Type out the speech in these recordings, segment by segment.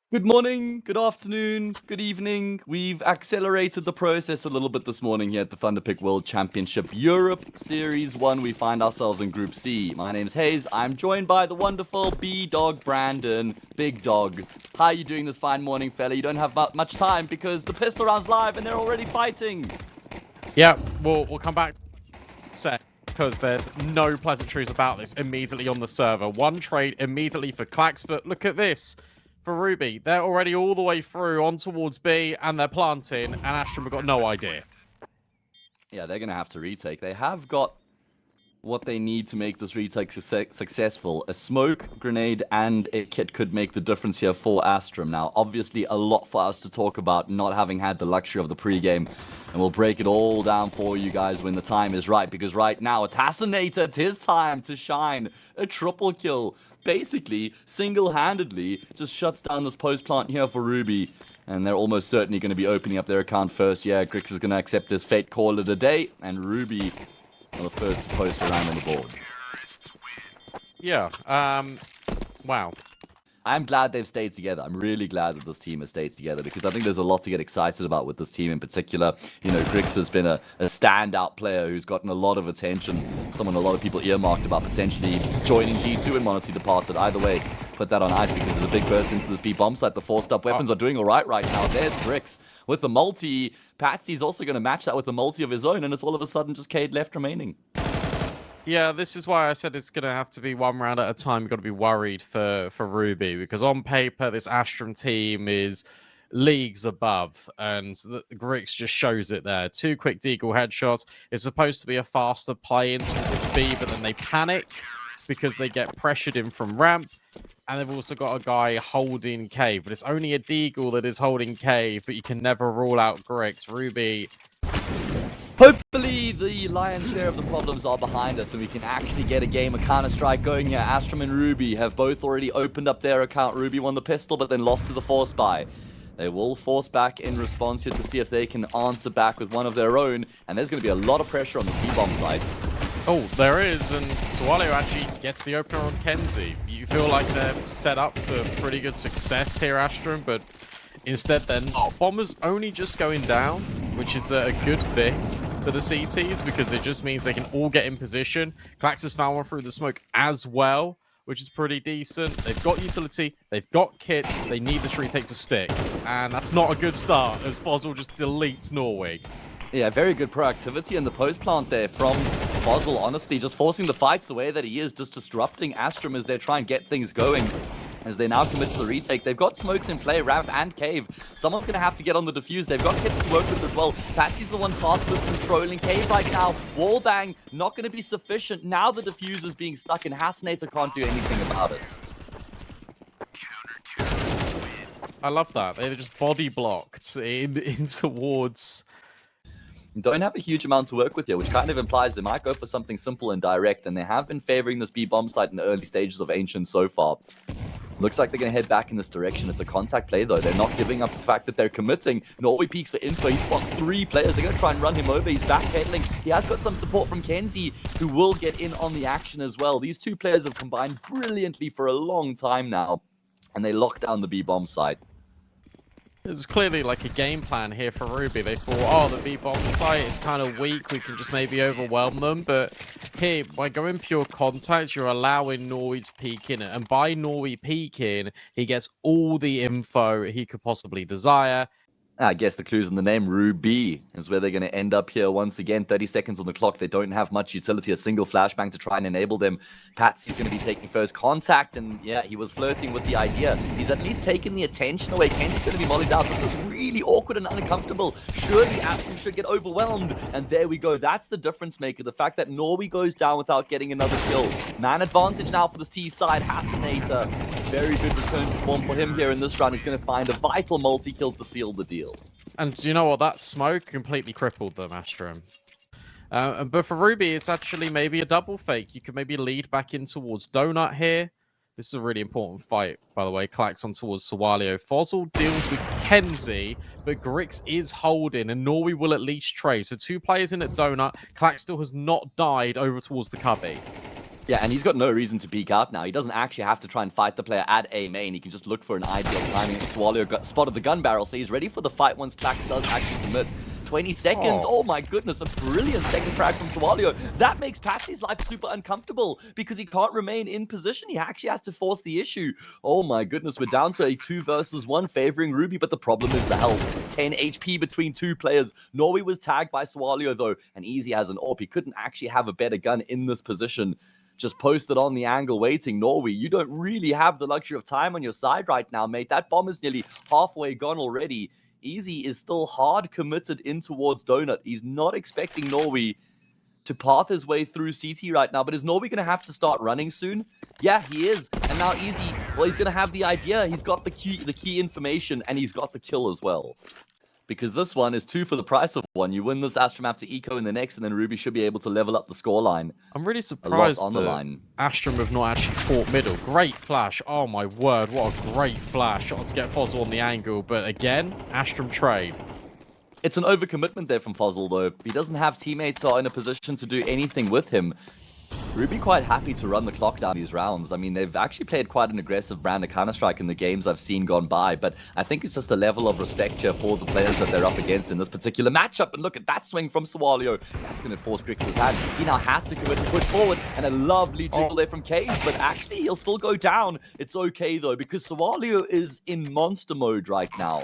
Good morning, good afternoon, good evening. We've accelerated the process a little bit this morning here at the Thunderpick World Championship Europe Series 1. We find ourselves in Group C. My name's Hayes. I'm joined by the wonderful B-Dog Brandon. Big Dog. How are you doing this fine morning, fella? You don't have much time because the pistol round's live and they're already fighting. Yeah, we'll come back to set because there's no pleasantries about this immediately on the server. One trade immediately for Clax, but look at this. For Ruby, they're already all the way through on towards B, and they're planting, and Astrum have got no idea. Yeah, they're going to have to retake. They have got what they need to make this retake successful. A smoke, grenade, and a kit could make the difference here for Astrum. Now, obviously, a lot for us to talk about, not having had the luxury of the pregame. And we'll break it all down for you guys when the time is right. Because right now, it's Hasanator. It's his time to shine. A triple kill. Basically, single-handedly, just shuts down this post plant here for Ruby. And they're almost certainly going to be opening up their account first. Yeah, Grix is going to accept his fate, call it a day. And Ruby are the first to post around on the board. Yeah, wow. I'm glad they've stayed together. I'm really glad that this team has stayed together because I think there's a lot to get excited about with this team in particular. You know, Grix has been a standout player who's gotten a lot of attention. Someone a lot of people earmarked about potentially joining G2 and Monte departed. Either way, put that on ice because there's a big burst into this B bomb site. The forced-up weapons are doing all right now. There's Grix with the multi. Patsy's also going to match that with the multi of his own, and it's all of a sudden just Cade left remaining. Yeah, this is why I said it's going to have to be one round at a time. You've got to be worried for Ruby, because on paper, this Astrum team is leagues above, and the Grix just shows it there. 2 quick deagle headshots. It's supposed to be a faster play into this B, but then they panic because they get pressured in from ramp, and they've also got a guy holding cave, but it's only a deagle that is holding cave, but you can never rule out Grix. Ruby... Hopefully, the lion's share of the problems are behind us and we can actually get a game of Counter-Strike going here. Astrum and Ruby have both already opened up their account. Ruby won the pistol, but then lost to the force buy. They will force back in response here to see if they can answer back with one of their own. And there's going to be a lot of pressure on the B-bomb side. Oh, there is, and Swallow actually gets the opener on Kenzie. You feel like they're set up for pretty good success here, Astrum, but instead they're not. Bomber's only just going down, which is a good fit for the CTs, because it just means they can all get in position. Clax has found one through the smoke as well, which is pretty decent. They've got utility, they've got kits, they need this retake to stick. And that's not a good start, as Fossil just deletes Norway. Yeah, very good proactivity in the post plant there from Fossil, honestly, just forcing the fights the way that he is, just disrupting Astrum as they try and get things going. As they now commit to the retake, they've got smokes in play, ramp and cave. Someone's going to have to get on the defuse. They've got kits to work with as well. Patsy's the one tasked with controlling cave right now. Wallbang, not going to be sufficient. Now the defuse is being stuck and Hasanator can't do anything about it. I love that. They're just body blocked in towards... Don't have a huge amount to work with here, which kind of implies they might go for something simple and direct, and they have been favoring this B-bomb site in the early stages of Ancient so far. Looks like they're going to head back in this direction. It's a contact play, though. They're not giving up the fact that they're committing. Norway peeks for info. He spots 3 players. They're going to try and run him over. He's backpedaling. He has got some support from Kenzie, who will get in on the action as well. These 2 players have combined brilliantly for a long time now, and they lock down the B-bomb site. There's clearly like a game plan here for Ruby. They thought, oh, the B-bomb site is kind of weak. We can just maybe overwhelm them. But here, by going pure contact, you're allowing Norway to peek in. And by Norway peeking, he gets all the info he could possibly desire. I guess the clue's in the name. Ruby is where they're going to end up here once again. 30 seconds on the clock. They don't have much utility. A single flashbang to try and enable them. Patsy's going to be taking first contact. And yeah, he was flirting with the idea. He's at least taken the attention away. Kenzi's going to be mollied out. This is really awkward and uncomfortable. Surely Astrum should get overwhelmed. And there we go. That's the difference maker. The fact that Norway goes down without getting another kill. Man advantage now for this T side. Hasanator. Very good return to form for him here in this round. He's going to find a vital multi-kill to seal the deal. And you know what? That smoke completely crippled them, Astrum. But for Ruby, it's actually maybe a double fake. You could maybe lead back in towards Donut here. This is a really important fight, by the way. Clax on towards Sawalio. Fossil deals with Kenzie, but Grix is holding, and Norway will at least trade. So 2 players in at Donut. Clax still has not died over towards the cubby. Yeah, and he's got no reason to peek out now. He doesn't actually have to try and fight the player at A main. He can just look for an ideal timing. Swallow spotted the gun barrel, so he's ready for the fight once Flux does actually commit. 20 seconds. Oh my goodness, a brilliant second frag from Swallow. That makes Patsy's life super uncomfortable because he can't remain in position. He actually has to force the issue. Oh my goodness, we're down to a 2 versus 1 favoring Ruby, but the problem is the health. 10 HP between 2 players. Norway was tagged by Swallow though, and Easy has an AWP. He couldn't actually have a better gun in this position. Just posted on the angle waiting. Norway, you don't really have the luxury of time on your side right now, mate. That bomb is nearly halfway gone already. Easy is still hard committed in towards Donut. He's not expecting Norway to path his way through CT right now, but is Norway going to have to start running soon? Yeah, he is. And now Easy, well, he's going to have the idea. He's got the key information, and he's got the kill as well. Because this one is 2 for the price of 1. You win this, Astrum have to eco in the next, and then Ruby should be able to level up the scoreline. I'm really surprised on the line. Astrum have not actually fought middle. Great flash. Oh my word, what a great flash. Shot to get Fozzle on the angle, but again, Astrum trade. It's an overcommitment there from Fozzle, though. He doesn't have teammates who are in a position to do anything with him. Ruby quite happy to run the clock down these rounds. I mean, they've actually played quite an aggressive brand of Counter-Strike in the games I've seen gone by, but I think it's just a level of respect here for the players that they're up against in this particular matchup. And look at that swing from Swallow. That's going to force Grix's hand. He now has to commit to push forward, and a lovely jiggle there from Cage, but actually he'll still go down. It's okay, though, because Swallow is in monster mode right now.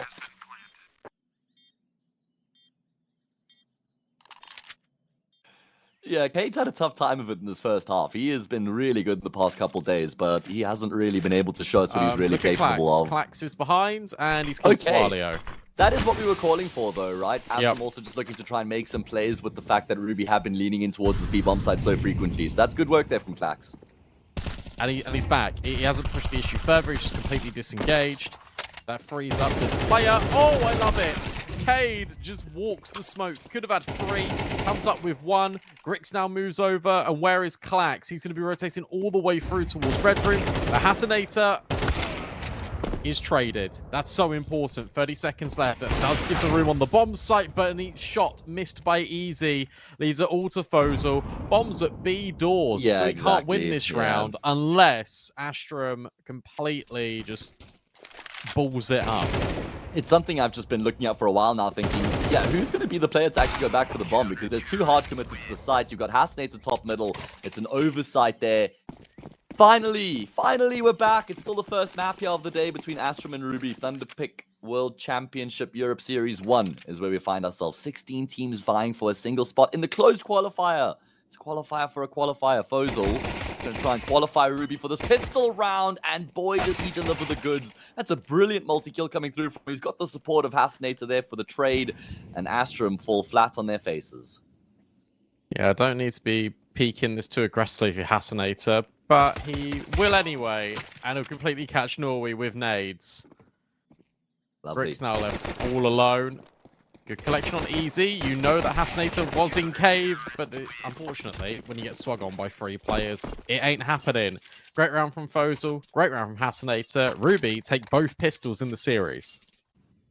Yeah, Kate's had a tough time of it in this first half. He has been really good the past couple days, but he hasn't really been able to show us what he's really capable of. Clax is behind, and he's killed Swallow. That is what we were calling for, though, right? Astrum also just looking to try and make some plays with the fact that Ruby have been leaning in towards the B-bomb side so frequently. So that's good work there from Clax. And he's back. He hasn't pushed the issue further. He's just completely disengaged. That frees up this player. Oh, I love it. Cade just walks the smoke. Could have had 3. Comes up with 1. Grix now moves over. And where is Clax? He's going to be rotating all the way through towards Red Room. The Hasanator is traded. That's so important. 30 seconds left. That does give the room on the bomb site, but a shot missed by Easy leaves it all to Fozel. Bombs at B doors, so he can't win this round unless Astrum completely just balls it up. It's something I've just been looking at for a while now, thinking, yeah, who's going to be the player to actually go back for the bomb? Because there's 2 hard committed to the site. You've got Hasanator top middle. It's an oversight there. Finally, we're back. It's still the first map here of the day between Astrum and Ruby. Thunderpick World Championship Europe Series 1 is where we find ourselves. 16 teams vying for a single spot in the closed qualifier. It's a qualifier for a qualifier. Fozel is going to try and qualify Ruby for this pistol round, and boy, does he deliver the goods. That's a brilliant multi-kill coming through from him. He's got the support of Hasanator there for the trade, and Astrum fall flat on their faces. Yeah, I don't need to be peeking this too aggressively for Hasanator, but he will anyway, and he'll completely catch Norway with nades. Grix now left all alone. Good collection on Easy. You know that Hasanator was in cave, but unfortunately, when you get swung on by 3 players, it ain't happening. Great round from Fozel. Great round from Hasanator. Ruby take both pistols in the series.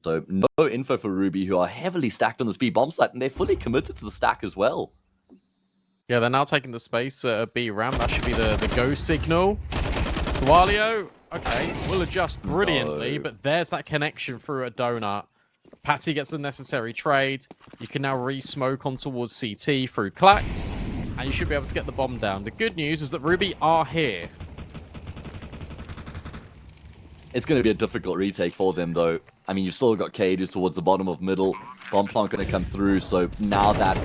So no info for Ruby, who are heavily stacked on this B bomb site, and they're fully committed to the stack as well. Yeah, they're now taking the space at B ramp. That should be the go signal. Dwalio, okay, will adjust brilliantly, but there's that connection through a donut. Patsy gets the necessary trade. You can now re-smoke on towards CT through Clax, and you should be able to get the bomb down. The good news is that Ruby are here. It's going to be a difficult retake for them, though. I mean, you've still got Cages towards the bottom of middle. Bomb plant going to come through, so now that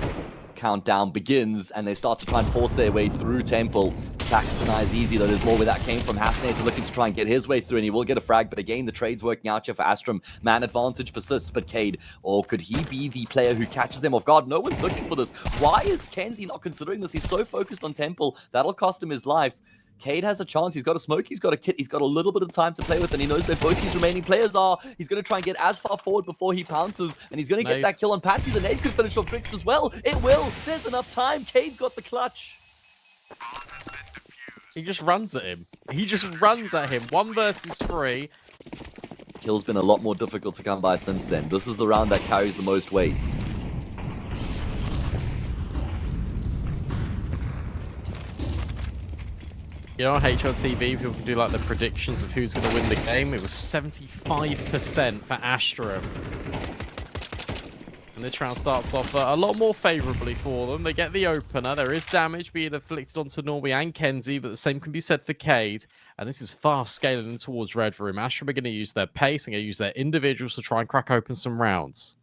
countdown begins, and they start to try and force their way through Temple. Clax denies Easy, though there's more where that came from. Hasanator looking to try and get his way through, and he will get a frag, but again, the trade's working out here for Astrum. Man advantage persists, but Cade, or could he be the player who catches them off guard? No one's looking for this. Why is Kenzie not considering this? He's so focused on Temple, that'll cost him his life. Cade has a chance. He's got a smoke. He's got a kit. He's got a little bit of time to play with, and he knows where both these remaining players are. He's going to try and get as far forward before he pounces, and he's going to get that kill on Patsy. The nade could finish off Grix as well. It will. There's enough time. Cade's got the clutch. He just runs at him. He just runs at him. 1 versus 3. Kill's been a lot more difficult to come by since then. This is the round that carries the most weight. You know, on HLTV, people can do like the predictions of who's going to win the game. It was 75% for Astrum. And this round starts off a lot more favorably for them. They get the opener. There is damage being inflicted onto Norby and Kenzie, but the same can be said for Cade. And this is fast scaling in towards Red Room. Astrum are going to use their pace and going to use their individuals to try and crack open some rounds.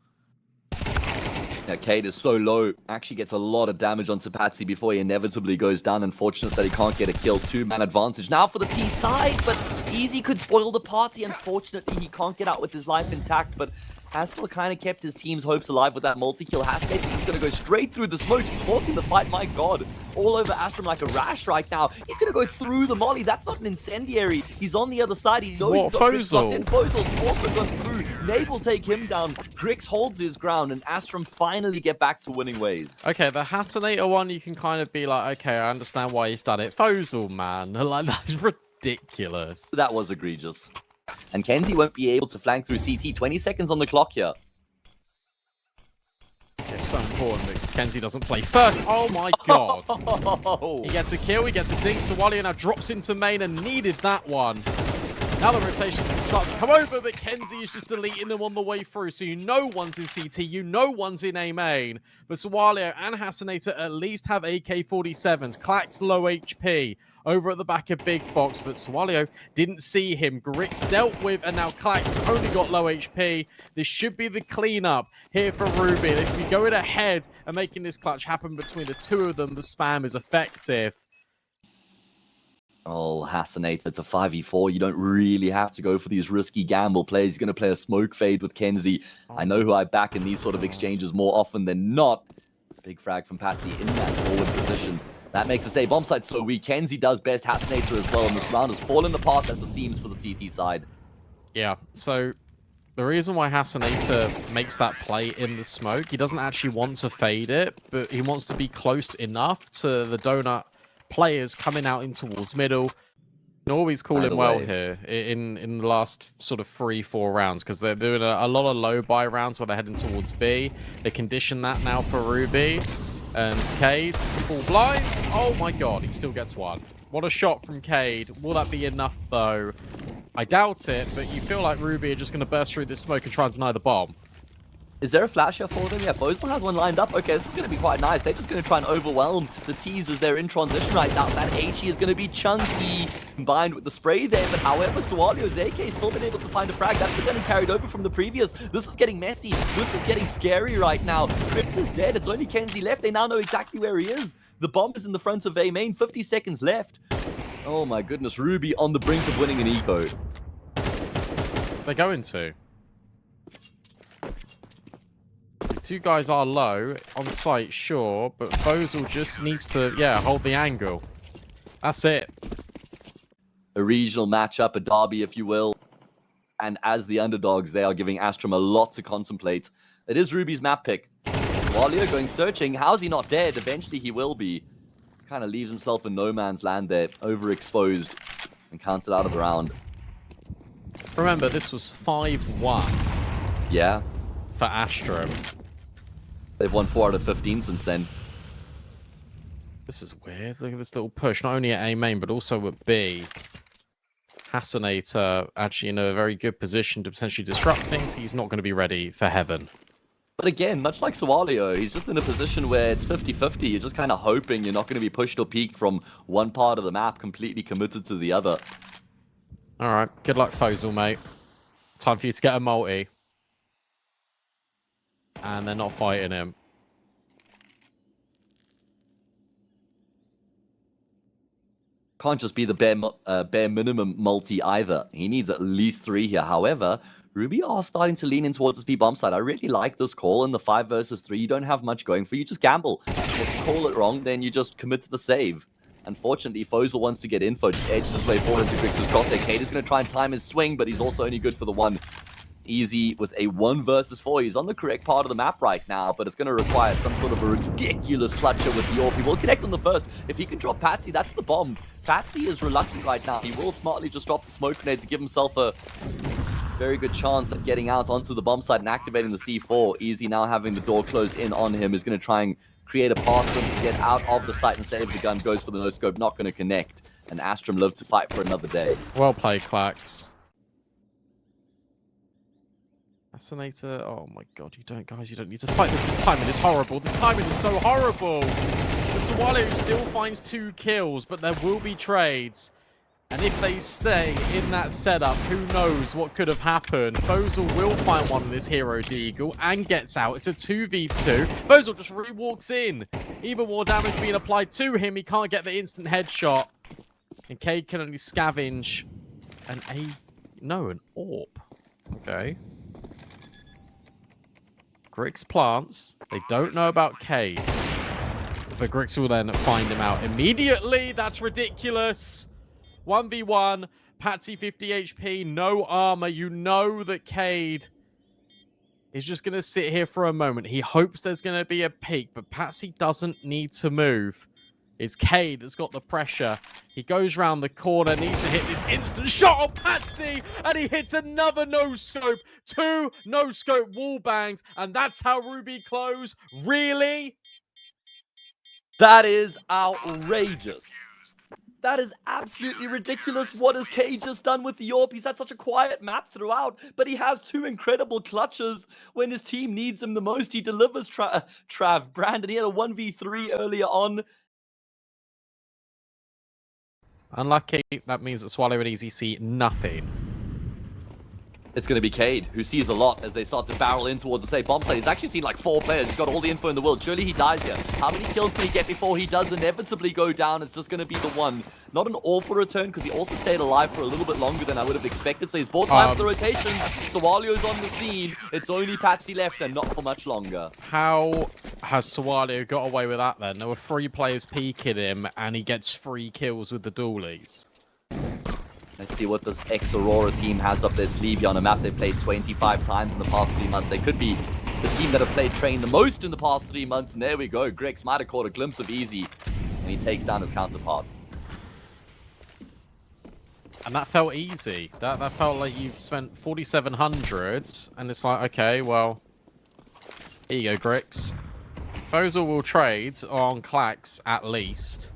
Yeah, Cade is so low, actually gets a lot of damage onto Patsy before he inevitably goes down. Unfortunate that he can't get a kill. 2-man advantage now for the T side, but Easy could spoil the party. Unfortunately, he can't get out with his life intact, but has still kind of kept his team's hopes alive with that multi-kill. Hasnate is going to go straight through the smoke. He's forcing the fight, my god. All over Astrum like a rash right now. He's going to go through the molly. That's not an incendiary. He's on the other side. He knows he's got Grix locked in. Fozel's also gone through. Nate will take him down. Grix holds his ground, and Astrum finally get back to winning ways. Okay, the Hasanator one, you can kind of be like, okay, I understand why he's done it. Fozel, man. Like, that's ridiculous. That was egregious. And Kenzie won't be able to flank through CT. 20 seconds on the clock here. It's so important that Kenzie doesn't play first. Oh my god. He gets a kill, he gets a dink. Sawalio now drops into main and needed that one. Now the rotations can start to come over, but Kenzie is just deleting them on the way through. So you know one's in CT, you know one's in A main. But Sawalio and Hasanator at least have AK-47s. Clack's low HP over at the back of Big Box, but Sawalio didn't see him. Grix dealt with, and now Clack's only got low HP. This should be the cleanup here for Ruby. They should be going ahead and making this clutch happen between the two of them. The spam is effective. Oh, Hasanator, it's a 5v4. You don't really have to go for these risky gamble plays. He's going to play a smoke fade with Kenzie. I know who I back in these sort of exchanges more often than not. Big frag from Patsy in that forward position. That makes us a bomb site so weak. Kenzie does best. Hasanator as well, and this round has fallen apart at the seams for the CT side. Yeah, so the reason why Hasanator makes that play in the smoke, he doesn't actually want to fade it, but he wants to be close enough to the donut players coming out in towards middle. Norby's calling well here in the last sort of 3-4 rounds, because they're doing a lot of low buy rounds where they're heading towards B. They condition that now for Ruby. And Cade, full blind. Oh my god, he still gets one. What a shot from Cade. Will that be enough though? I doubt it, but you feel like Ruby are just going to burst through this smoke and try and deny the bomb. Is there a flasher for them? Yeah, Fozel has one lined up. Okay, this is going to be quite nice. They're just going to try and overwhelm the T's as they're in transition right now. That HE is going to be chunky, combined with the spray there. But however, Sawalio's AK still been able to find a frag. That's the gun carried over from the previous. This is getting messy. This is getting scary right now. Grix is dead. It's only Kenzie left. They now know exactly where he is. The bomb is in the front of A main. 50 seconds left. Oh my goodness. Ruby on the brink of winning an eco. They're going to. These two guys are low on site, sure, but Fozel just needs to, yeah, hold the angle. That's it. A regional matchup, a derby, if you will. And as the underdogs, they are giving Astrum a lot to contemplate. It is Ruby's map pick. Sawalio going searching. How's he not dead? Eventually he will be. Just kind of leaves himself in no man's land there, overexposed, and counts it out of the round. Remember, this was 5-1. Yeah. For Astrum. They've won 4 out of 15 since then. This is weird. Look at this little push, not only at A main, but also at B. Hasanator actually in a very good position to potentially disrupt things. He's not going to be ready for heaven. But again, much like Sawalio, he's just in a position where it's 50-50. You're just kind of hoping you're not going to be pushed or peeked from one part of the map, completely committed to the other. All right. Good luck, Fozel, mate. Time for you to get a multi. And they're not fighting him. Can't just be the bare minimum multi either. He needs at least 3 here. However, Ruby are starting to lean in towards the B bomb side. I really like this call in the 5 versus 3. You don't have much going for you. Just gamble. If you call it wrong, then you just commit to the save. Unfortunately, Fozel wants to get info. Just edges his way forward into Grix's crosshair. Cade is going to try and time his swing, but he's also only good for the 1. Easy with a 1 versus 4. He's on the correct part of the map right now, but it's going to require some sort of a ridiculous clutcher with the AWP. He will connect on the first. If he can drop Patsy, that's the bomb. Patsy is reluctant right now. He will smartly just drop the smoke grenade to give himself a very good chance at getting out onto the bomb site and activating the C4. Easy now having the door closed in on him is going to try and create a path for him to get out of the site and save the gun. Goes for the no-scope, not going to connect. And Astrum live to fight for another day. Well played, Clax. Assassinator. Oh my god, you don't, guys, you don't need to fight this. This timing is horrible. This timing is so horrible. The Sawale still finds 2 kills, but there will be trades. And if they stay in that setup, who knows what could have happened. Fozol will find one of this hero Deagle and gets out. It's a 2v2. Fozol just re-walks in. Even more damage being applied to him. He can't get the instant headshot. And Cade can only scavenge an orb. Okay. Grix plants. They don't know about Cade. But Grix will then find him out immediately. That's ridiculous. 1v1. Patsy 50 HP. No armor. You know that Cade is just going to sit here for a moment. He hopes there's going to be a peek. But Patsy doesn't need to move. It's Cade that's got the pressure. He goes round the corner, needs to hit this instant shot on Patsy, and he hits another no-scope. 2 no-scope wall bangs, and that's how Ruby close. Really? That is outrageous. That is absolutely ridiculous. What has Cade just done with the AWP? He's had such a quiet map throughout, but he has 2 incredible clutches when his team needs him the most. He delivers Trav. Brandon, he had a 1v3 earlier on. Unlucky. That means that Swallow and Easy see nothing. It's going to be Cade, who sees a lot as they start to barrel in towards the safe bomb site. He's actually seen like 4 players. He's got all the info in the world. Surely he dies here. How many kills can he get before he does inevitably go down? It's just going to be the one. Not an awful return, because he also stayed alive for a little bit longer than I would have expected. So he's bought time for the rotations. Sawalio's on the scene. It's only Patsy left, and not for much longer. How has Sawalio got away with that then? There were 3 players peeking him, and he gets 3 kills with the dualies. Let's see what this ex-Aurora team has up their sleeve here on a map they've played 25 times in the past 3 months. They could be the team that have played Train the most in the past 3 months. And there we go. Grix might have caught a glimpse of Easy, and he takes down his counterpart. And that felt easy. That felt like you've spent 4,700, and it's like, okay, well, here you go, Grix. Fozol will trade on Clax at least.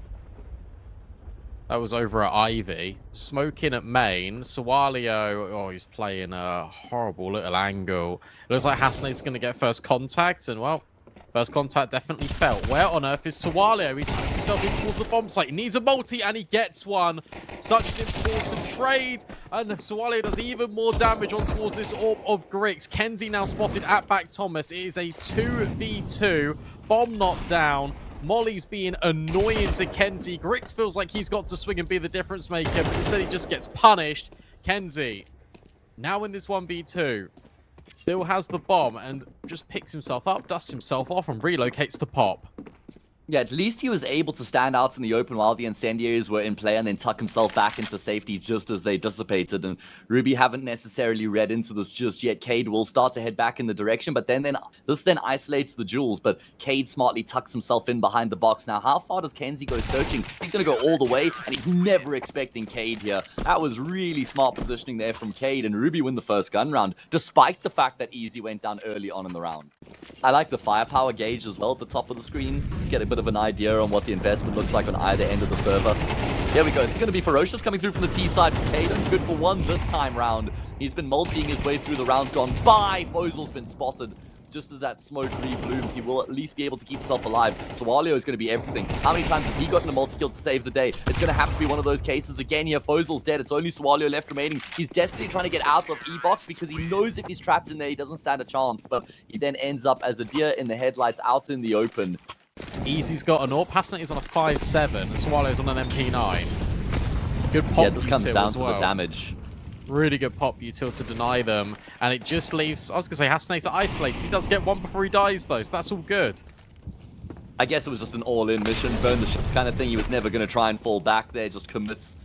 That was over at Ivy. Smoking at main. Sawalio, oh, he's playing a horrible little angle. It looks like Hasnate's going to get first contact, and well, first contact definitely felt. Where on earth is Sawalio? He takes himself in towards the bomb site. He needs a multi, and he gets one. Such an important trade, and Sawalio does even more damage on towards this orb of Grix. Kenzie now spotted at back Thomas. It is a 2v2. Bomb knocked down. Molly's being annoying to Kenzie. Grix feels like he's got to swing and be the difference maker, but instead he just gets punished. Kenzie, now in this 1v2, still has the bomb and just picks himself up, dusts himself off, and relocates to pop. Yeah, at least he was able to stand out in the open while the incendiaries were in play and then tuck himself back into safety just as they dissipated. And Ruby haven't necessarily read into this just yet. Cade will start to head back in the direction, but then this isolates the jewels. But Cade smartly tucks himself in behind the box. Now, how far does Kenzie go searching? He's going to go all the way, and he's never expecting Cade here. That was really smart positioning there from Cade, and Ruby win the first gun round, despite the fact that Easy went down early on in the round. I like the firepower gauge as well at the top of the screen. Let's get a bit of an idea on what the investment looks like on either end of the server. There we go. This is going to be Ferocious coming through from the T side. Caden, good for 1 this time round. He's been multiing his way through the rounds gone by. Fozol's been spotted. Just as that smoke re-blooms, he will at least be able to keep himself alive. Sawalio is going to be everything. How many times has he gotten a multi-kill to save the day? It's going to have to be one of those cases again here. Fozol's dead. It's only Sawalio left remaining. He's desperately trying to get out of E-Box because he knows if he's trapped in there, he doesn't stand a chance. But he then ends up as a deer in the headlights out in the open. Easy's got an AWP. Hasnat is on a 5-7. Swallow's on an MP9. Good pop. Yeah, this comes down to the damage. Really good pop util to deny them. And it just leaves, I was going to say, Hasnae to isolate. He does get one before he dies, though, so that's all good. I guess it was just an all-in mission, burn the ships kind of thing. He was never going to try and fall back there, just commits.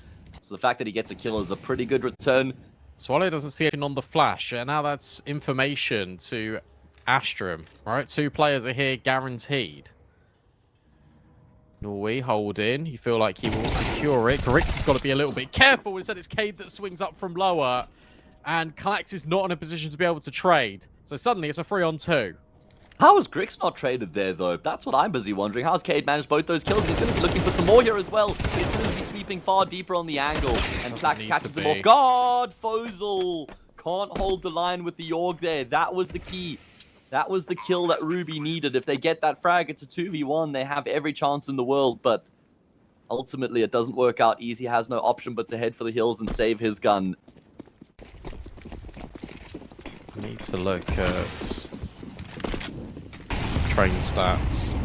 So the fact that he gets a kill is a pretty good return. Swallow doesn't see anything on the flash, and now that's information to Astrum. Right, 2 players are here guaranteed. Norway holding. You feel like he will secure it. Grix has got to be a little bit careful. Instead, it's Cade that swings up from lower. And Clax is not in a position to be able to trade. So suddenly, it's a 3-on-2. How is Grix not traded there, though? That's what I'm busy wondering. How's Cade managed both those kills? He's going to be looking for some more here as well. He's going to be sweeping far deeper on the angle. And Flux catches him off guard. Fozel can't hold the line with the Yorg there. That was the key. That was the kill that Ruby needed. If they get that frag, it's a 2v1. They have every chance in the world, but ultimately it doesn't work out. Easy has no option but to head for the hills and save his gun. I need to look at train stats.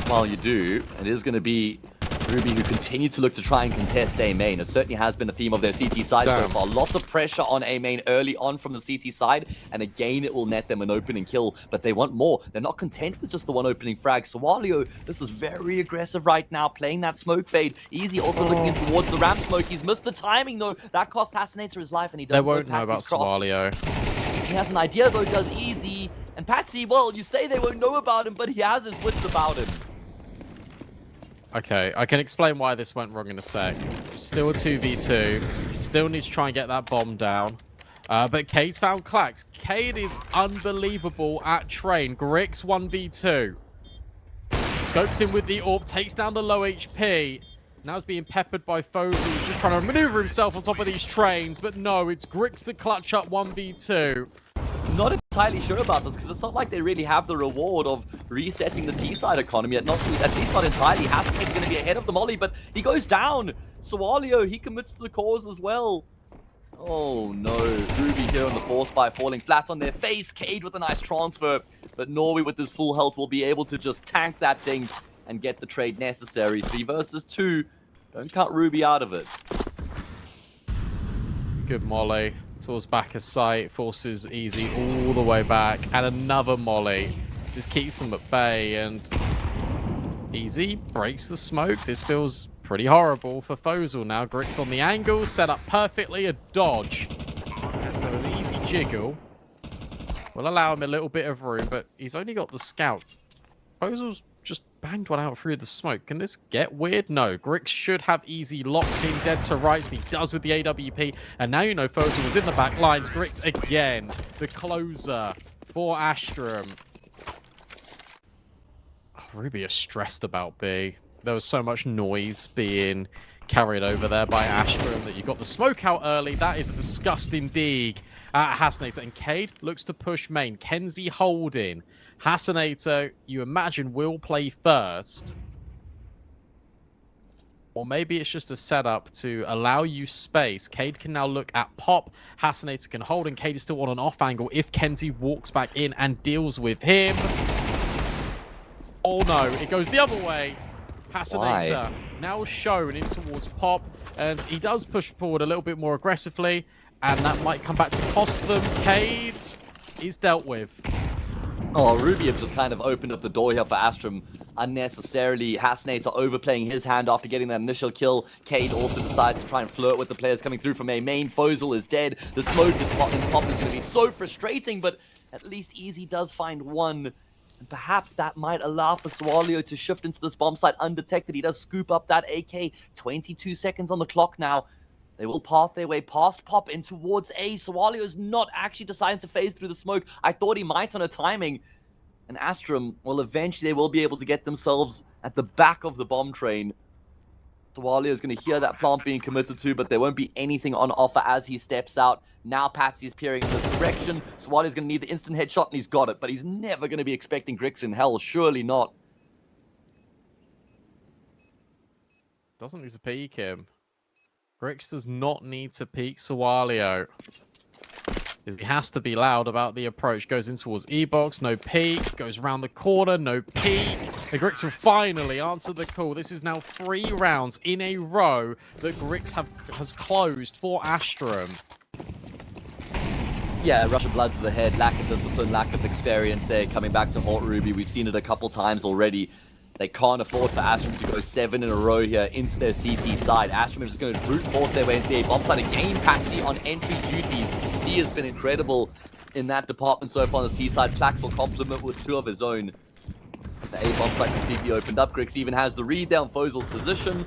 While you do, it is going to be Ruby who continue to look to try and contest A main. It certainly has been a theme of their CT side so far. Lots of pressure on A main early on from the CT side, and again it will net them an opening kill, but they want more. They're not content with just the one opening frag. Sawalio, this is very aggressive right now, playing that smoke fade. Easy also looking in towards the ramp smoke. He's missed the timing though. That cost Hasinator his life, and he doesn't They won't know about Sawalio. He has an idea though, does Easy. And Patsy, well, you say they won't know about him, but he has his wits about him. Okay, I can explain why this went wrong in a sec. Still a 2v2. Still need to try and get that bomb down. But Cade's found Clax. Cade is unbelievable at train. Grix 1v2. Scopes in with the AWP, takes down the low HP. Now he's being peppered by Fozu, who's just trying to maneuver himself on top of these trains. But no, it's Grix to clutch up 1v2. Not entirely sure about this, because it's not like they really have the reward of resetting the T-side economy. At least not entirely. Hasinate's going to be ahead of the molly, but he goes down. Sawalio, he commits to the cause as well. Oh no, Ruby here on the force by falling flat on their face. Cade with a nice transfer, but Norway with his full health will be able to just tank that thing and get the trade necessary. 3 versus 2. Don't count Ruby out of it. Good molly. Towards back of sight, forces Easy all the way back, and another molly. Just keeps them at bay, and Easy breaks the smoke. This feels pretty horrible for Fozel now. Grix on the angle, set up perfectly, a dodge. So an Easy jiggle will allow him a little bit of room, but he's only got the scout. Fozel's just banged one out through the smoke. Can this get weird? No. Grix should have Easy locked in dead to rights, and he does with the AWP. And now you know Fozel was in the back lines. Grix again, the closer for Astrum. Oh, Ruby is stressed about B. There was so much noise being carried over there by Astrum that you got the smoke out early. That is a disgusting dig at Hasinator. And Cade looks to push main. Kenzie holding. Hasinator, you imagine, will play first. Or maybe it's just a setup to allow you space. Cade can now look at Pop. Hasinator can hold, and Cade is still on an off angle if Kenzie walks back in and deals with him. Oh no, it goes the other way. Hasinator now shown in towards Pop, and he does push forward a little bit more aggressively, and that might come back to cost them. Cade is dealt with. Oh, Ruby have just kind of opened up the door here for Astrum unnecessarily. Hasinator overplaying his hand after getting that initial kill. Cade also decides to try and flirt with the players coming through from A main. Fozel is dead. The smoke is popping. Pop is going to be so frustrating, but at least Easy does find one. And perhaps that might allow for Sawalio to shift into this bomb site undetected. He does scoop up that AK. 22 seconds on the clock now. They will path their way past Pop in towards A. Sawalio is not actually deciding to phase through the smoke. I thought he might on a timing. And Astrum, well, eventually they will be able to get themselves at the back of the bomb train. Sawalio is going to hear that plant being committed to, but there won't be anything on offer as he steps out. Now Patsy is peering in this direction. Sawalio is going to need the instant headshot, and he's got it. But he's never going to be expecting Grix in hell. Surely not. Doesn't need to peek him. Grix does not need to peek Sawalio. He has to be loud about the approach. Goes in towards E-Box, no peek. Goes round the corner, no peek. The Grix will finally answer the call. This is now 3 rounds in a row that Grix has closed for Astrum. Yeah, rush of blood to the head, lack of discipline, lack of experience there, coming back to haunt Ruby. We've seen it a couple times already. They can't afford for Astrum to go 7 in a row here into their CT side. Astrum is just going to brute force their way into the A bomb side again. Patsy on entry duties. He has been incredible in that department so far on his T side. Flux will complement with 2 of his own. The A bomb site completely opened up. Grix even has the read down Fozel's position.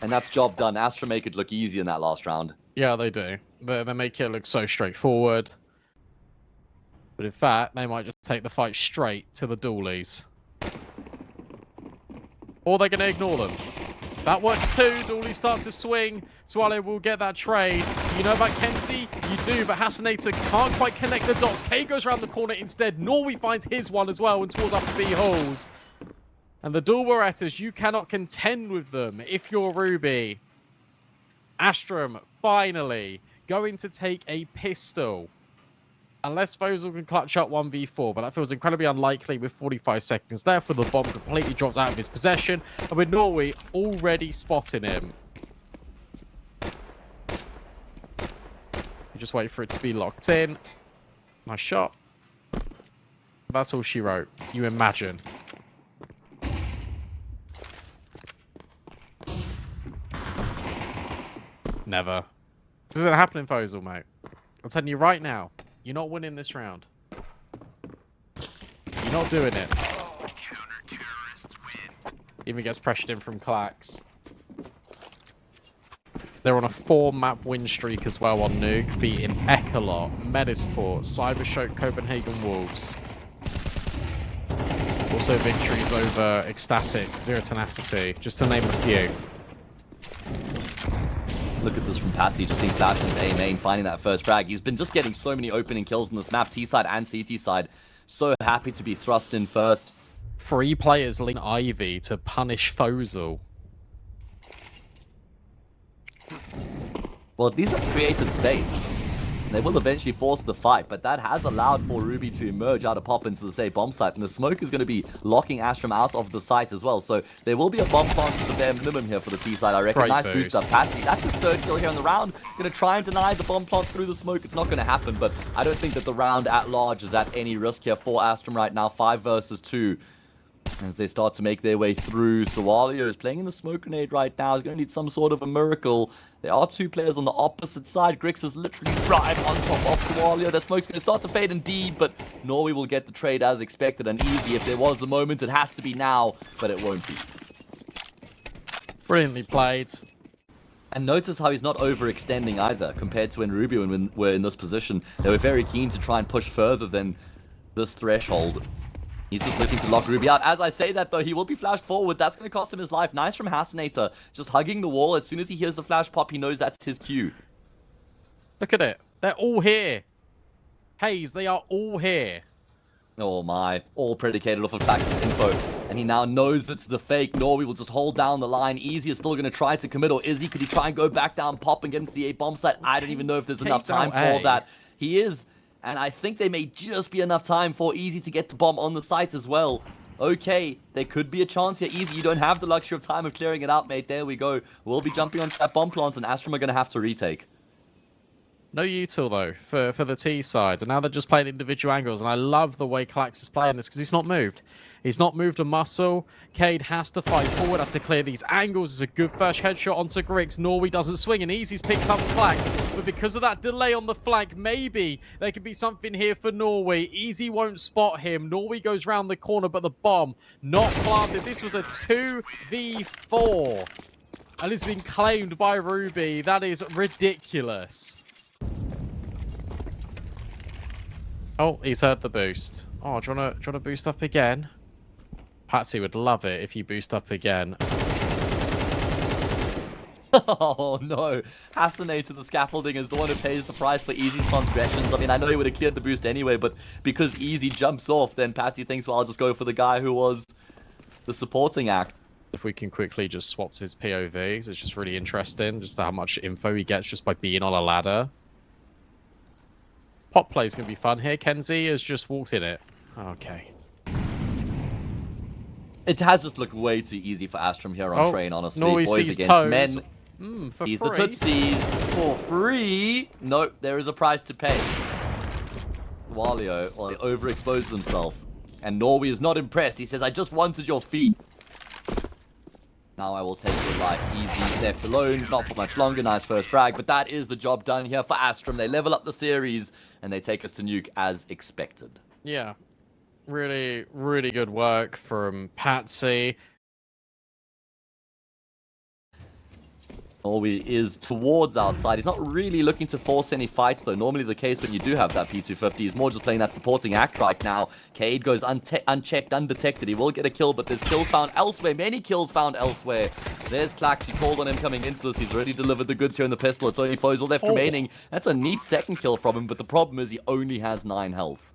And that's job done. Astrum make it look easy in that last round. Yeah, they do. They make it look so straightforward. But in fact, they might just take the fight straight to the dualies. Or they're going to ignore them. That works too. Dualies start to swing. Swallow will get that trade. You know about Kenzie? You do, but Hasanator can't quite connect the dots. K goes around the corner instead. Norway finds his one as well and towards up the B holes. And the dual Berettas, you cannot contend with them if you're Ruby. Astrum, finally, going to take a pistol. Unless Fozil can clutch up 1v4, but that feels incredibly unlikely with 45 seconds. Therefore, the bomb completely drops out of his possession, and with Norway already spotting him. You just wait for it to be locked in. Nice shot. That's all she wrote. You imagine. Never. This isn't happening, Fozil, mate. I'm telling you right now. You're not winning this round. You're not doing it. Even gets pressured in from Clax. They're on a 4-map win streak as well on Nuke, beating ECLOT, Metizport, CYBERSHOKE, Copenhagen Wolves. Also victories over ex-Static, Zero Tenacity, just to name a few. Look at this from Patsy, just being flashed into A main, finding that first frag. He's been just getting so many opening kills on this map, T side and CT side. So happy to be thrust in first. 3 players lean Ivy to punish Fozil. Well, at least it's created space. They will eventually force the fight, but that has allowed for Ruby to emerge out of pop into the safe bomb site, and the smoke is going to be locking Astrum out of the site as well. So there will be a bomb plant to the bare minimum here for the T side, I reckon. Great Nice boost. boost up Patsy. That's his 3rd kill here in the round. Going to try and deny the bomb plant through the smoke. It's not going to happen, but I don't think that the round at large is at any risk here for Astrum right now. 5 versus 2. As they start to make their way through. Sawalio is playing in the smoke grenade right now. He's going to need some sort of a miracle. There are 2 players on the opposite side. Grix is literally right on top of Sawalio. Their smoke's going to start to fade indeed, but Norway will get the trade as expected and easy. If there was a moment, it has to be now, but it won't be. Brilliantly played. And notice how he's not overextending either, compared to when Ruby were in this position. They were very keen to try and push further than this threshold. He's just looking to lock Ruby out. As I say that, though, he will be flashed forward. That's going to cost him his life. Nice from Hasanator. Just hugging the wall. As soon as he hears the flash pop, he knows that's his cue. Look at it. They're all here. Hayes, they are all here. Oh my. All predicated off of Flax's info. And he now knows it's the fake. Norway will just hold down the line. Easy is still going to try to commit. Or is he? Could he try and go back down, pop, and get into the A bomb site? I don't even know if there's enough time for that. He is. And I think there may just be enough time for Easy to get the bomb on the site as well. Okay, there could be a chance here. Easy, you don't have the luxury of time of clearing it out, mate. There we go. We'll be jumping onto that bomb plant, and Astrum are going to have to retake. No util, though, for the T sides. And now they're just playing individual angles. And I love the way Clax is playing this because he's not moved. He's not moved a muscle. Cade has to fight forward, has to clear these angles. It's a good first headshot onto Griggs. Norway doesn't swing, and Easy's picked up Clax. But because of that delay on the flank, maybe there could be something here for Norway. Easy won't spot him. Norway goes round the corner, but the bomb not planted. This was a 2v4. And it's been claimed by Ruby. That is ridiculous. Oh, he's heard the boost. Oh, do you wanna boost up again? Patsy would love it if you boost up again. Oh no, Hasanator, the scaffolding, is the one who pays the price for Easy's transgressions. I mean, I know he would have cleared the boost anyway, but because Easy jumps off, then Patsy thinks, well, I'll just go for the guy who was the supporting act. If we can quickly just swap to his POVs, it's just really interesting, just how much info he gets just by being on a ladder. Pop play's going to be fun here. Kenzie has just walked in it. Okay. It has just looked way too easy for Astrum here on train, honestly. Norway Boys sees against toes. men. For He's free. the Tootsies for free. No, there is a price to pay. Walio, well, he overexposes himself. And Norway is not impressed. He says, I just wanted your feet. Now I will take your life. Easy, left alone, not for much longer. Nice first frag, but that is the job done here for Astrum. They level up the series, and they take us to Nuke as expected. Yeah. Really, really good work from Patsy. Norway is towards outside. He's not really looking to force any fights, though. Normally the case when you do have that P250 is more just playing that supporting act right now. Cade goes unchecked, undetected. He will get a kill, but there's kills found elsewhere. Many kills found elsewhere. There's Clax. He called on him coming into this. He's already delivered the goods here in the pistol. It's only Foes all left remaining. That's a neat second kill from him, but the problem is he only has 9 health.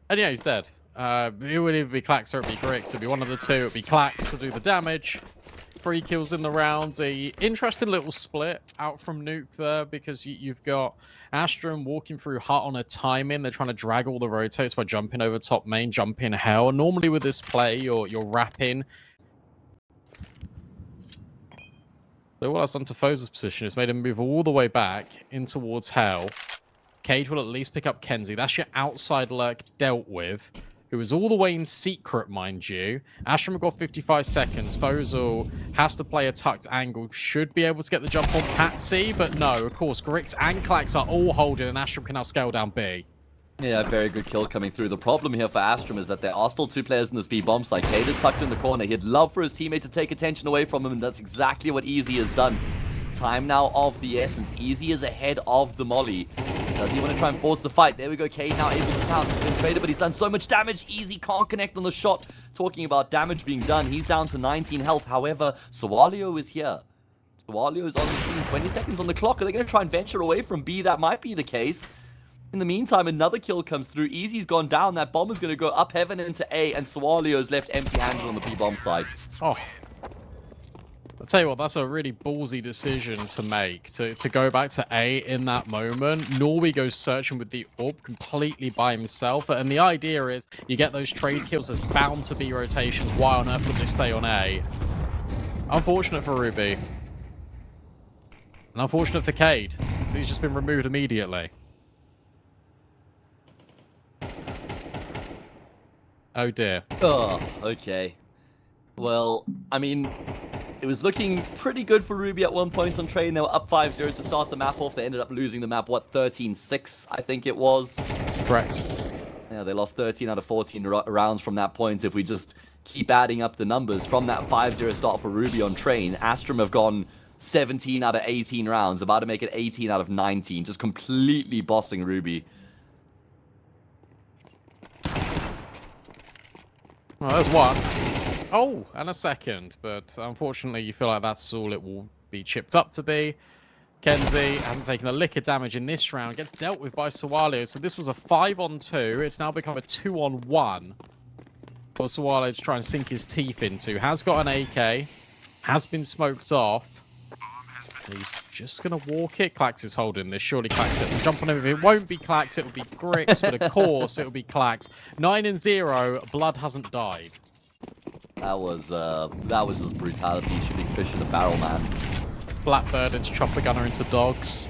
And yeah, he's dead. It would either be Clax or it'd be Grix. It'd be one of the two. It'd be Clax to do the damage. 3 kills in the round. A interesting little split out from Nuke there, because you've got Astrum walking through Hut on a timing. They're trying to drag all the rotates by jumping over top main, jumping hell. Normally with this play, you're wrapping. So what that's done to Foes' position is made him move all the way back in towards hell. Cage will at least pick up Kenzie. That's your outside lurk dealt with, who is all the way in secret, mind you. Astrum have got 55 seconds. Fozil has to play a tucked angle. Should be able to get the jump on Patsy, but no, of course, Grix and Clax are all holding, and Astrum can now scale down B. Yeah, very good kill coming through. The problem here for Astrum is that there are still 2 players in this B bomb site. Cade is tucked in the corner. He'd love for his teammate to take attention away from him, and that's exactly what Easy has done. Time now of the essence. Easy is ahead of the Molly. Does he want to try and force the fight? There we go. Cade now able to pounce. He's been traded, but he's done so much damage. Easy can't connect on the shot. Talking about damage being done, he's down to 19 health. However, Sawalio is here. Sawalio is on the scene. 20 seconds on the clock. Are they going to try and venture away from B? That might be the case. In the meantime, another kill comes through. Easy's gone down. That bomb is going to go up heaven into A, and Sawalio's left empty-handed on the B bomb side. Oh. I'll tell you what, that's a really ballsy decision to make, to go back to A in that moment. Norway goes searching with the AWP completely by himself, and the idea is you get those trade kills, there's bound to be rotations. Why on earth would they stay on A? Unfortunate for Ruby. And unfortunate for Cade, because he's just been removed immediately. Oh dear. Oh, okay. Well, I mean, it was looking pretty good for Ruby at one point on train. They were up 5-0 to start the map off. They ended up losing the map, what, 13-6, I think it was? Correct. Yeah, they lost 13 out of 14 rounds from that point. If we just keep adding up the numbers from that 5-0 start for Ruby on train, Astrum have gone 17 out of 18 rounds, about to make it 18 out of 19, just completely bossing Ruby. Well, there's one. Oh, and a second, but unfortunately you feel like that's all it will be chipped up to be. Kenzie hasn't taken a lick of damage in this round, gets dealt with by Sawalio, so this was a 5-on-2, it's now become a 2-on-1 for Sawalio to try and sink his teeth into. Has got an AK, has been smoked off. He's just going to walk it. Clax is holding this. Surely Clax gets a jump on him. If it won't be Clax, it'll be Grix, but of course it'll be Clax. 9-0, Blood hasn't died. That was just brutality, shooting fish in the barrel, man. Blackbird into Chopper Gunner into Dogs.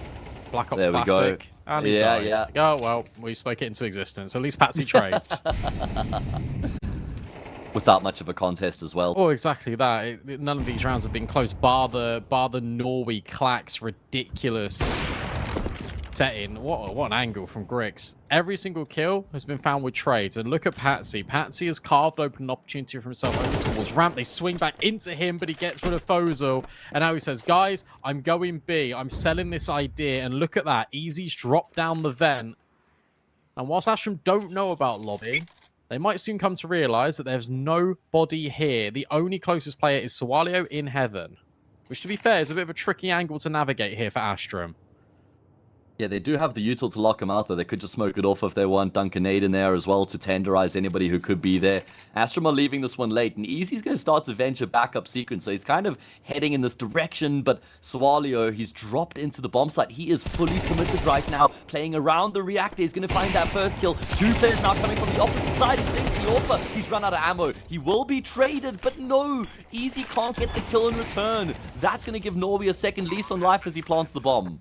Black Ops There we Classic. go. And he's died. Yeah. Oh, well, we spoke it into existence. At least Patsy trades. Without much of a contest as well. Oh, exactly that. None of these rounds have been close, bar the Norway Clax ridiculous setting. What an angle from Grix. Every single kill has been found with trades. And look at Patsy. Patsy has carved open an opportunity for himself over towards ramp. They swing back into him, but he gets rid of Fozil. And now he says, guys, I'm going B. I'm selling this idea. And look at that. Easy's dropped down the vent. And whilst Astrum don't know about lobby, they might soon come to realize that there's nobody here. The only closest player is Sawalio in heaven, which, to be fair, is a bit of a tricky angle to navigate here for Astrum. Yeah, they do have the util to lock him out, though. They could just smoke it off if they want. Duncanade in there as well to tenderize anybody who could be there. Astrum are leaving this one late, and Easy's going to start to venture back up sequence, so he's kind of heading in this direction, but Sawalio, he's dropped into the bomb site. He is fully committed right now, playing around the reactor. He's going to find that first kill. 2 players now coming from the opposite side. He's taking the offer. He's run out of ammo. He will be traded, but no! Easy can't get the kill in return. That's going to give Norway a second lease on life as he plants the bomb.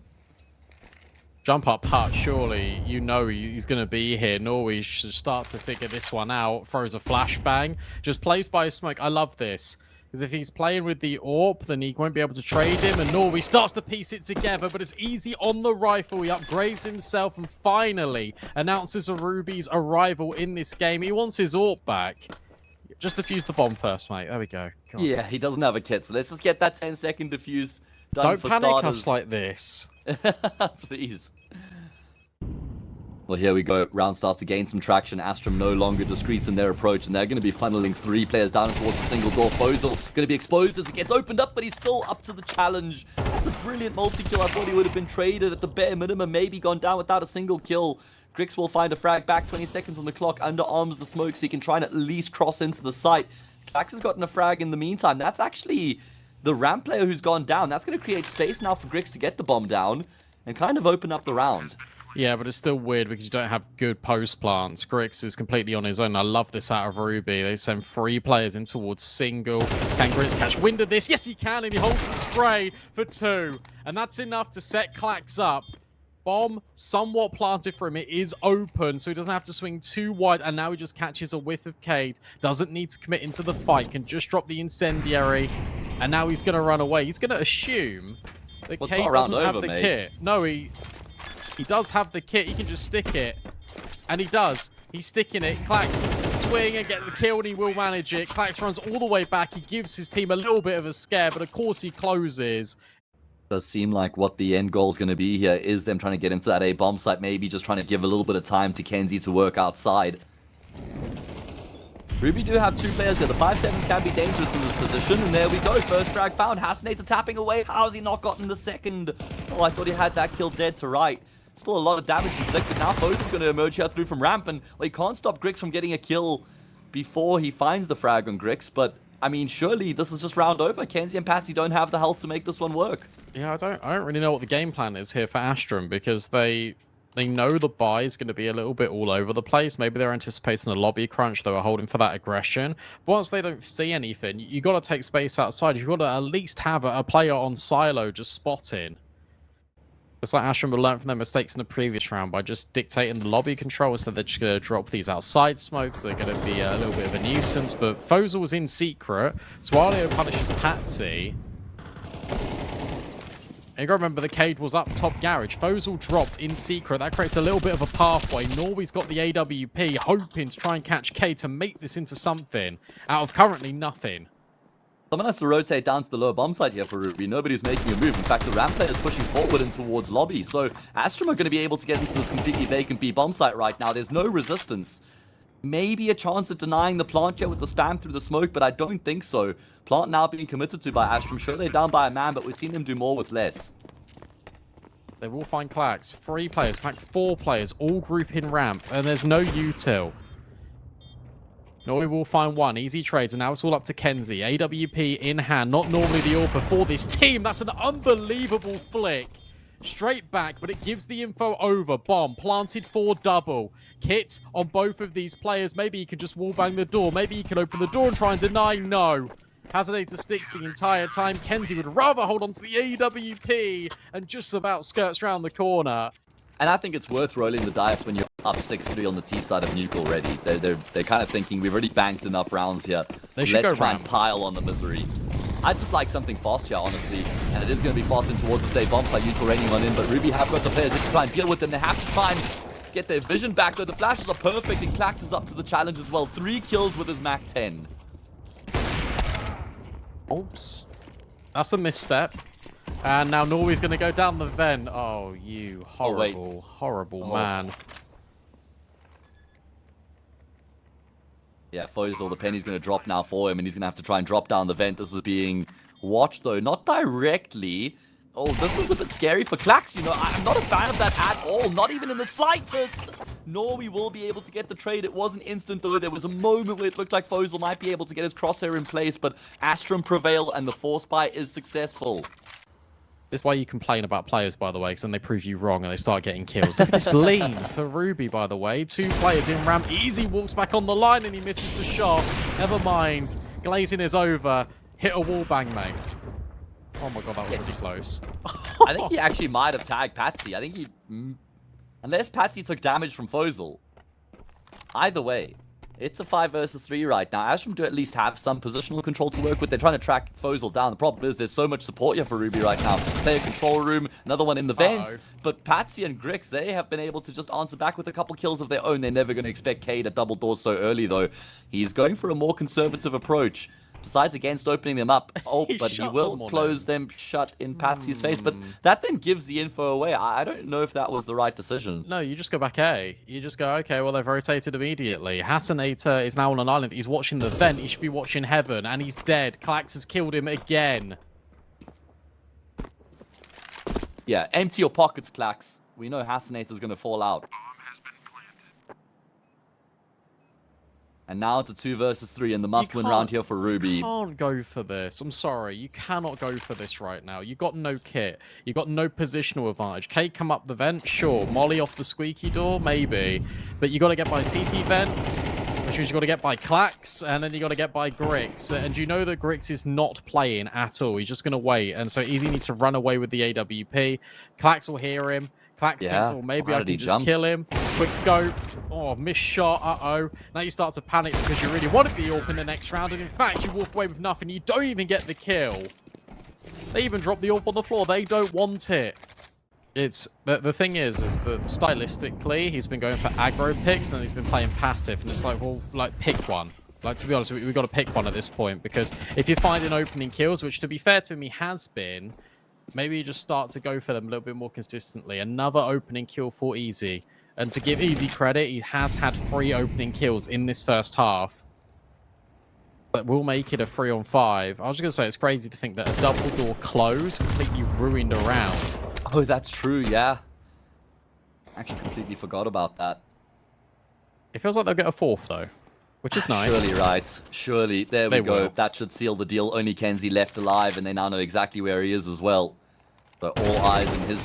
Jump up Hut, surely you know he's going to be here. Norway should start to figure this one out. Throws a flashbang. Just plays by smoke. I love this. Because if he's playing with the AWP, then he won't be able to trade him. And Norway starts to piece it together. But it's Easy on the rifle. He upgrades himself and finally announces a Ruby's arrival in this game. He wants his AWP back. Just defuse the bomb first, mate. There we go. God. Yeah, he doesn't have a kit, so let's just get that 10-second defuse done. Don't for panic starters. us like this. Please. Well, here we go. Round starts to gain some traction. Astrum no longer discreet in their approach, and they're going to be funneling 3 players down towards the single door. Fozel going to be exposed as it gets opened up, but he's still up to the challenge. That's a brilliant multi-kill. I thought he would have been traded at the bare minimum, maybe gone down without a single kill. Grix will find a frag back, 20 seconds on the clock, underarms the smoke so he can try and at least cross into the site. Klax has gotten a frag in the meantime. That's actually the ramp player who's gone down. That's going to create space now for Grix to get the bomb down and kind of open up the round. Yeah, but it's still weird because you don't have good post plants. Grix is completely on his own. I love this out of Ruby. They send 3 players in towards single. Can Grix catch wind of this? Yes, he can, and he holds the spray for 2. And that's enough to set Klax up. Bomb somewhat planted for him. It is open, so he doesn't have to swing too wide. And now he just catches a whiff of Cade. Doesn't need to commit into the fight. Can just drop the incendiary. And now he's going to run away. He's going to assume that Cade doesn't have the kit. No, he does have the kit. He can just stick it. And he does. He's sticking it. Klax can swing and get the kill, and he will manage it. Klax runs all the way back. He gives his team a little bit of a scare, but of course he closes. Does seem like what the end goal is going to be here is them trying to get into that A bomb site, maybe just trying to give a little bit of time to Kenzie to work outside. Ruby do have 2 players here. The 5-7s can be dangerous in this position, and there we go. First frag found. Hasnates are tapping away. How has he not gotten the second? Oh, I thought he had that kill dead to right. Still a lot of damage inflicted. Now Foes is going to emerge here through from ramp, and well, he can't stop Grix from getting a kill before he finds the frag on Grix, but I mean, surely this is just round over. Kenzie and Patsy don't have the health to make this one work. Yeah, I don't really know what the game plan is here for Astrum, because they know the buy is going to be a little bit all over the place. Maybe they're anticipating a lobby crunch. They were holding for that aggression. But once they don't see anything, you got to take space outside. You've got to at least have a player on silo just spotting. It's like Astrum will learn from their mistakes in the previous round by just dictating the lobby control, so they're just going to drop these outside smokes. They're going to be a little bit of a nuisance. But Fozel was in secret. Swallow punishes Patsy. And you got to remember the Cade was up top garage. Fozel dropped in secret. That creates a little bit of a pathway. Norway's got the AWP, hoping to try and catch Cade to make this into something out of currently nothing. Someone has to rotate down to the lower bomb site here for Ruby. Nobody's making a move. In fact, the ramp player is pushing forward and towards lobby. So Astrum are going to be able to get into this completely vacant B bomb site right now. There's no resistance. Maybe a chance at denying the plant here with the spam through the smoke, but I don't think so. Plant now being committed to by Astrum. Sure, they're down by a man, but we've seen them do more with less. They will find Klax. 3 players, in fact 4 players, all group in ramp, and there's no util. Norway will find 1. Easy trades, and now it's all up to Kenzie. AWP in hand, not normally the offer for this team. That's an unbelievable flick. Straight back, but it gives the info over. Bomb planted for double. Kit on both of these players. Maybe he can just wallbang the door. Maybe he can open the door and try and deny. No. Hazardator sticks the entire time. Kenzie would rather hold on to the AWP and just about skirts around the corner. And I think it's worth rolling the dice when you're up 6-3 on the T side of Nuke already. They're kind of thinking, we've already banked enough rounds here. Let's try and pile on the misery. I just like something fast here, honestly. And it is going to be fast in towards the safe bomb site. Util raining one in, but Ruby have got the players to try and deal with them. They have to try and get their vision back, though. The flashes are perfect, and Klax is up to the challenge as well. 3 kills with his Mac 10. Oops. That's a misstep. And now Norway's going to go down the vent. Oh, you horrible, horrible man. Yeah, Fozel, the penny's going to drop now for him, and he's going to have to try and drop down the vent. This is being watched, though. Not directly. Oh, this is a bit scary for Klax. You know, I'm not a fan of that at all. Not even in the slightest. Norway will be able to get the trade. It wasn't instant, though. There was a moment where it looked like Fozel might be able to get his crosshair in place, but Astrum prevail, and the force buy is successful. This is why you complain about players, by the way, because then they prove you wrong and they start getting kills. Look at this lean for Ruby, by the way. 2 players in ramp. Easy walks back on the line and he misses the shot. Never mind. Glazing is over. Hit a wall bang, mate. Oh my god, that was really close. I think he actually might have tagged Patsy. I think he... Unless Patsy took damage from Fozel. Either way. It's a 5 versus 3 right now. Astrum do at least have some positional control to work with. They're trying to track Fozil down. The problem is there's so much support here for Ruby right now. Player control room, another one in the vents. But Patsy and Grix, they have been able to just answer back with a couple kills of their own. They're never going to expect K to double doors so early, though. He's going for a more conservative approach. Decides against opening them up. Oh, but he will close them shut in Patsy's face. But that then gives the info away. I don't know if that was the right decision. No, you just go back A. You just go, okay, well, they've rotated immediately. Hasanator is now on an island. He's watching the vent. He should be watching heaven, and he's dead. Klax has killed him again. Yeah, empty your pockets, Klax. We know Hasanator's going to fall out. And now it's a 2 versus 3 in the must-win round here for Ruby. You can't go for this. I'm sorry. You cannot go for this right now. You got no kit. You got no positional advantage. Kate come up the vent? Sure. Molly off the squeaky door? Maybe. But you got to get by CT vent, which means you got to get by Klax, and then you got to get by Grix. And you know that Grix is not playing at all. He's just going to wait. And so Easy needs to run away with the AWP. Klax will hear him. Klax thinks, oh, maybe I can just kill him. Quick scope. Oh, missed shot. Uh-oh. Now you start to panic because you really wanted the AWP in the next round. And in fact, you walk away with nothing. You don't even get the kill. They even drop the AWP on the floor. They don't want it. It's the thing is that stylistically, he's been going for aggro picks and then he's been playing passive. And it's like, well, like, pick one. Like, to be honest, we've got to pick one at this point. Because if you're finding opening kills, which to be fair to him, he has been... Maybe you just start to go for them a little bit more consistently. Another opening kill for Easy. And to give Easy credit, he has had 3 opening kills in this first half. But we'll make it a 3-on-5. I was just going to say, it's crazy to think that a double door close completely ruined a round. Oh, that's true, yeah. Actually completely forgot about that. It feels like they'll get a 4th, though. Which is nice. Surely, right. Surely. There we go. Will. That should seal the deal. Only Kenzie left alive, and they now know exactly where he is as well. So all eyes in his...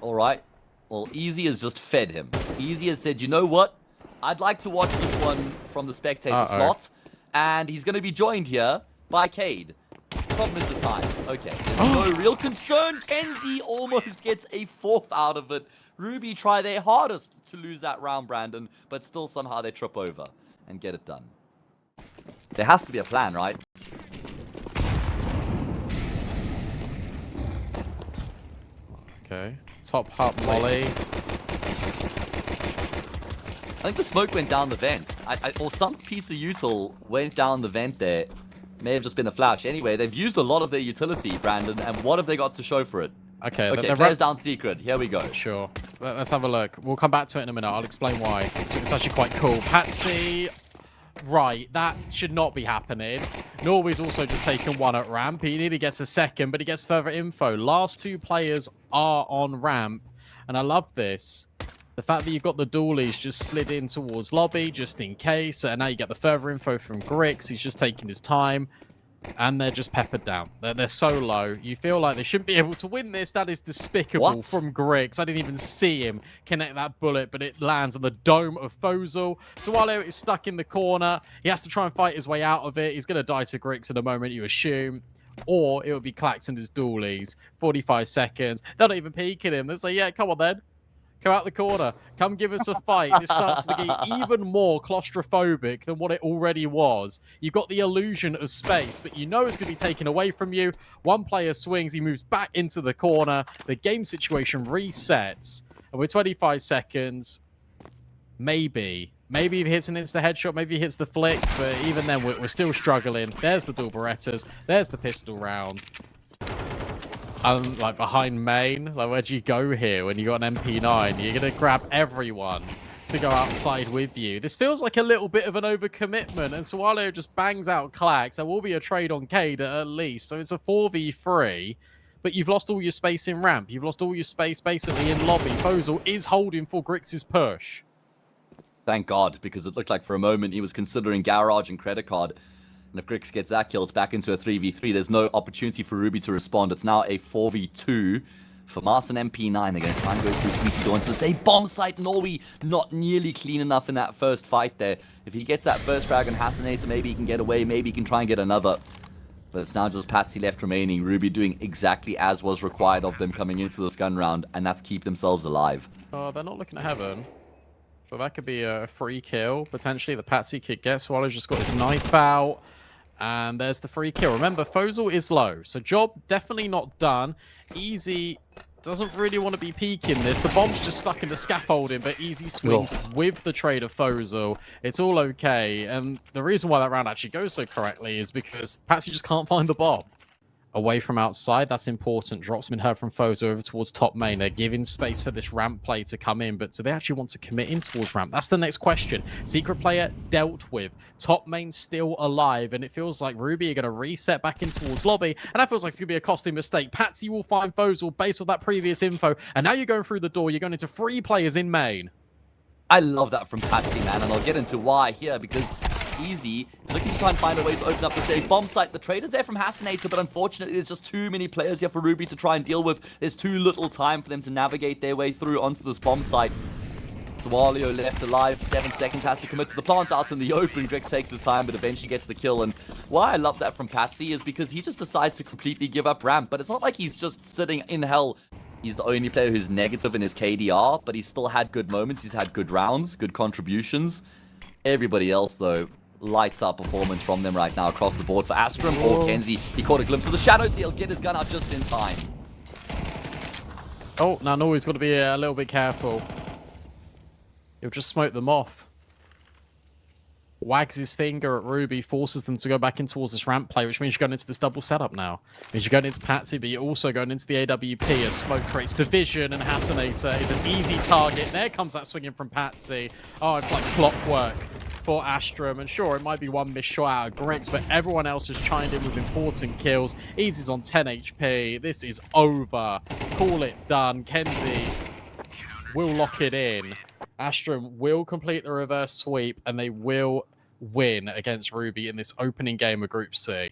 all right. Well, Easy has just fed him. Easy has said, you know what? I'd like to watch this one from the spectator slot. And he's going to be joined here by Cade. Problem is the time. Okay. There's no real concern. Kenzie almost gets a 4th out of it. Ruby try their hardest to lose that round, Brandon, but still somehow they trip over and get it done. There has to be a plan, right? Okay. Top hop Molly. I think the smoke went down the vent. Or some piece of util went down the vent there. May have just been a flash. Anyway, they've used a lot of their utility, Brandon, and what have they got to show for it? Okay, players down secret. Here we go. Sure. Let's have a look. We'll come back to it in a minute. I'll explain why. It's actually quite cool. Patsy... Right, that should not be happening. Norway's also just taken 1 at ramp. He nearly gets a 2nd, but he gets further info. Last 2 players are on ramp, and I love this. The fact that you've got the dualies just slid in towards lobby, just in case, and now you get the further info from Grix. He's just taking his time. And they're just peppered down. They're so low. You feel like they shouldn't be able to win this. That is despicable from Grix. I didn't even see him connect that bullet, but it lands on the dome of Fozil. Sawalo is stuck in the corner. He has to try and fight his way out of it. He's going to die to Grix in a moment, you assume. Or it would be Klax and his dualies. 45 seconds. They're not even peeking him. They say, yeah, come on then. Come out the corner. Come give us a fight. This starts to get even more claustrophobic than what it already was. You've got the illusion of space, but you know it's going to be taken away from you. One player swings. He moves back into the corner. The game situation resets. And with 25 seconds, maybe he hits an insta headshot. Maybe he hits the flick. But even then, we're still struggling. There's the dual Berettas. There's the pistol round. Like behind main, like where do you go here when you got an MP9? You're gonna grab everyone to go outside with you. This feels like a little bit of an overcommitment, and Sawalo just bangs out Klax. There will be a trade on Cade at least, so it's a 4v3. But you've lost all your space in ramp. You've lost all your space basically in lobby. Fozil is holding for Grix's push. Thank God, because it looked like for a moment he was considering garage and credit card. And if Grix gets that kill, it's back into a 3v3. There's no opportunity for Ruby to respond. It's now a 4v2 for Mars and MP9. They're going to try and go through Squeaky Door into the same bomb site. Norway not nearly clean enough in that first fight there. If he gets that first frag on Hasanator, maybe he can get away. Maybe he can try and get another. But it's now just Patsy left remaining. Ruby doing exactly as was required of them coming into this gun round. And that's keep themselves alive. Oh, they're not looking at heaven. So that could be a free kill, potentially. The Patsy could get. Swallow's just got his knife out. And there's the free kill. Remember, Fozil is low. So job definitely not done. Easy doesn't really want to be peeking this. The bomb's just stuck in the scaffolding, but Easy swings with the trade of Fozil. It's all okay. And the reason why that round actually goes so correctly is because Patsy just can't find the bomb. Away from outside, that's important. Drops been heard from Fozo over towards top main. They're giving space for this ramp play to come in, but do they actually want to commit in towards ramp? That's the next question. Secret player dealt with. Top main still alive, and it feels like Ruby are going to reset back in towards lobby, and that feels like it's going to be a costly mistake. Patsy will find Fozo based on that previous info, and now you're going through the door. You're going into 3 players in main. I love that from Patsy, man, and I'll get into why here, because Easy is looking to try and find a way to open up the safe bomb site. The trade is there from Hasinator, but unfortunately there's just too many players here for Ruby to try and deal with. There's too little time for them to navigate their way through onto this bomb site. Dwalio left alive, 7 seconds, has to commit to the plant out in the open. Grix takes his time, but eventually gets the kill. And why I love that from Patsy is because he just decides to completely give up ramp, but it's not like he's just sitting in hell. He's the only player who's negative in his KDR, but he's still had good moments. He's had good rounds, good contributions. Everybody else, though, lights up performance from them right now across the board. For Astrum or Kenzie, he caught a glimpse of the shadows. He'll get his gun out just in time. Oh, now he's got to be a little bit careful. He'll just smoke them off. Wags his finger at Ruby, forces them to go back in towards this ramp play, which means you're going into this double setup now. It means you're going into Patsy, but you're also going into the AWP as smoke creates division, and Hasinator is an easy target. There comes that swinging from Patsy. Oh, it's like clockwork for Astrum, and sure, it might be one missed shot out of Grix, but everyone else has chimed in with important kills. Easy's on 10 HP. This is over. Call it done. Kenzie will lock it in. Astrum will complete the reverse sweep, and they will win against Ruby in this opening game of Group C.